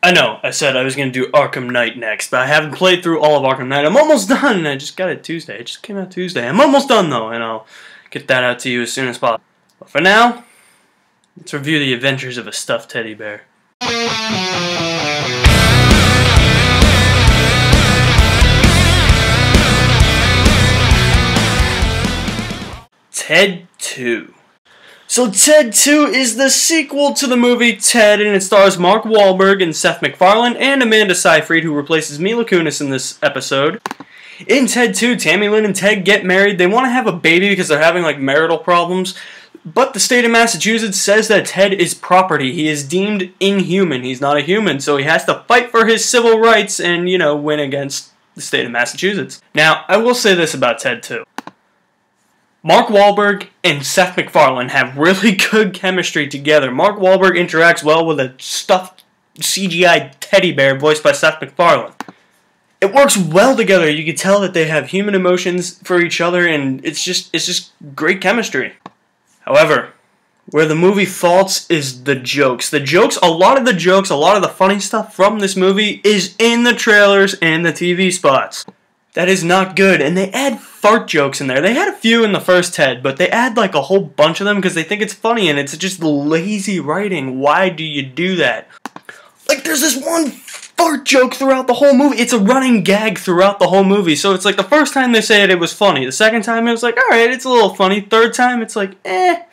I know, I said I was going to do Arkham Knight next, but I haven't played through all of Arkham Knight. I'm almost done! I just got it Tuesday. It just came out Tuesday. I'm almost done, though, and I'll get that out to you as soon as possible. But for now, let's review the adventures of a stuffed teddy bear. Ted 2. So Ted 2 is the sequel to the movie Ted, and it stars Mark Wahlberg and Seth MacFarlane and Amanda Seyfried, who replaces Mila Kunis in this episode. In Ted 2, Tammy Lynn and Ted get married. They want to have a baby because they're having like marital problems, but the state of Massachusetts says that Ted is property. He is deemed inhuman. He's not a human, so he has to fight for his civil rights and, win against the state of Massachusetts. Now, I will say this about Ted 2. Mark Wahlberg and Seth MacFarlane have really good chemistry together. Mark Wahlberg interacts well with a stuffed CGI teddy bear voiced by Seth MacFarlane. It works well together. You can tell that they have human emotions for each other, and it's just great chemistry. However, where the movie faults is the jokes. A lot of the funny stuff from this movie is in the trailers and the TV spots. That is not good, and they add fart jokes in there. They had a few in the first Ted, but they add like a whole bunch of them because they think it's funny, and it's just lazy writing. Why do you do that? Like, there's this one fart joke throughout the whole movie. It's a running gag throughout the whole movie, so it's like the first time they say it, it was funny. The second time, it was like, alright, it's a little funny. Third time, it's like, I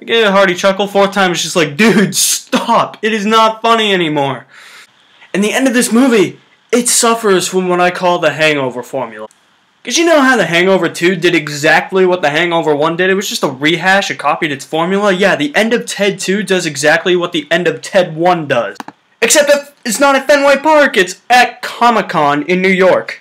get a hearty chuckle. Fourth time, it's just like, dude, stop. It is not funny anymore. And the end of this movie, it suffers from what I call the Hangover formula. Because you know how The Hangover 2 did exactly what The Hangover 1 did? It was just a rehash, it copied its formula. Yeah, the end of Ted 2 does exactly what the end of Ted 1 does. Except that it's not at Fenway Park, it's at Comic-Con in New York.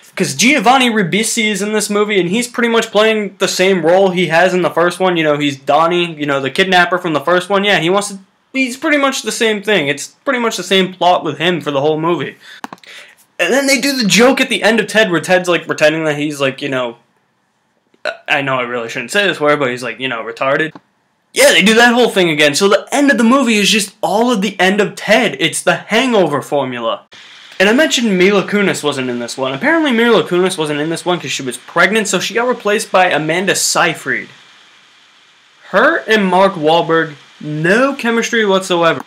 Because Giovanni Ribisi is in this movie, and he's pretty much playing the same role he has in the first one. He's Donnie, the kidnapper from the first one. Yeah, he's pretty much the same thing. It's pretty much the same plot with him for the whole movie. And then they do the joke at the end of Ted where Ted's like pretending that he's like, I know I really shouldn't say this word, but he's like, retarded. Yeah, they do that whole thing again. So the end of the movie is just all of the end of Ted. It's the Hangover formula. And I mentioned Mila Kunis wasn't in this one. Apparently Mila Kunis wasn't in this one because she was pregnant, so she got replaced by Amanda Seyfried. Her and Mark Wahlberg, no chemistry whatsoever.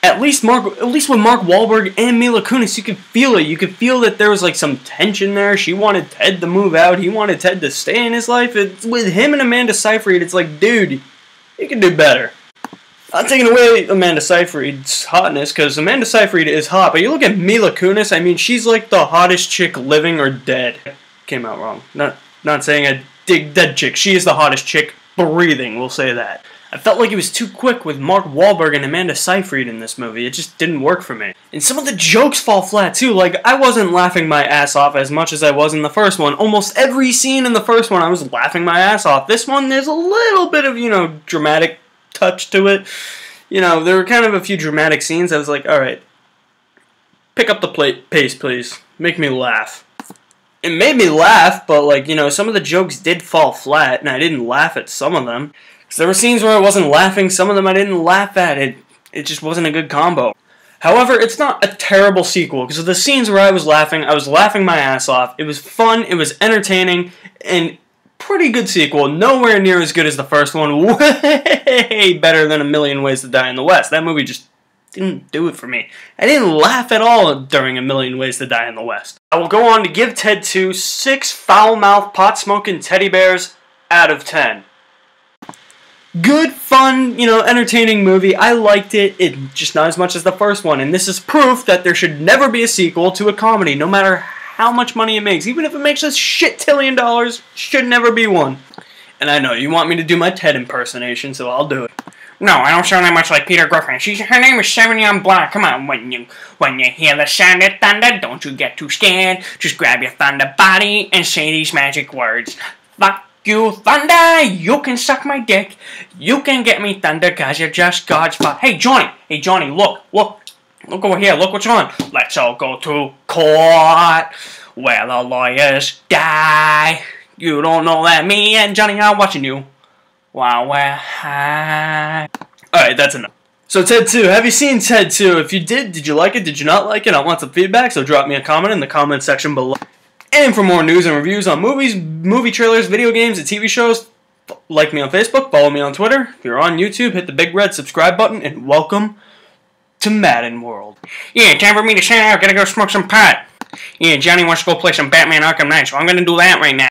At least with Mark Wahlberg and Mila Kunis, you could feel it. You could feel that there was like some tension there. She wanted Ted to move out. He wanted Ted to stay in his life. With him and Amanda Seyfried, it's like, dude, you can do better. Not taking away Amanda Seyfried's hotness, because Amanda Seyfried is hot, but you look at Mila Kunis, I mean, she's like the hottest chick living or dead. Came out wrong. Not saying I dig dead chick. She is the hottest chick breathing, we'll say that. I felt like it was too quick with Mark Wahlberg and Amanda Seyfried in this movie. It just didn't work for me. And some of the jokes fall flat, too. Like, I wasn't laughing my ass off as much as I was in the first one. Almost every scene in the first one, I was laughing my ass off. This one, there's a little bit of, dramatic touch to it. There were kind of a few dramatic scenes. I was like, alright, pick up the pace, please. Make me laugh. It made me laugh, but, like, some of the jokes did fall flat, and I didn't laugh at some of them. Because there were scenes where I wasn't laughing, some of them I didn't laugh at. It just wasn't a good combo. However, it's not a terrible sequel, because of the scenes where I was laughing my ass off. It was fun, it was entertaining, and pretty good sequel. Nowhere near as good as the first one. Way better than A Million Ways to Die in the West. That movie just didn't do it for me. I didn't laugh at all during A Million Ways to Die in the West. I will go on to give Ted 2 6 foul-mouthed, pot-smoking teddy bears out of 10. Good, fun, entertaining movie. I liked it. Just not as much as the first one. And this is proof that there should never be a sequel to a comedy, no matter how much money it makes. Even if it makes us $shit-tillion, should never be one. And I know, you want me to do my Ted impersonation, so I'll do it. No, I don't sound that much like Peter Griffin. Her name is 70 on Black. Come on, when you hear the sound of thunder, don't you get too scared. Just grab your thunder body and say these magic words. Fuck you, thunder! You can suck my dick. You can get me, thunder, cause you're just God's fuck. Hey, Johnny, look over here, look what's on. Let's all go to court, where the lawyers die. You don't know that me and Johnny are watching you while we're high. Alright, that's enough. So Ted 2, have you seen Ted 2? If you did you like it? Did you not like it? I want some feedback, so drop me a comment in the comment section below. And for more news and reviews on movies, movie trailers, video games, and TV shows, like me on Facebook, follow me on Twitter. If you're on YouTube, hit the big red subscribe button, and welcome to Madden World. Yeah, time for me to sign out. Gotta go smoke some pot. Yeah, Johnny wants to go play some Batman Arkham Knight, so I'm gonna do that right now.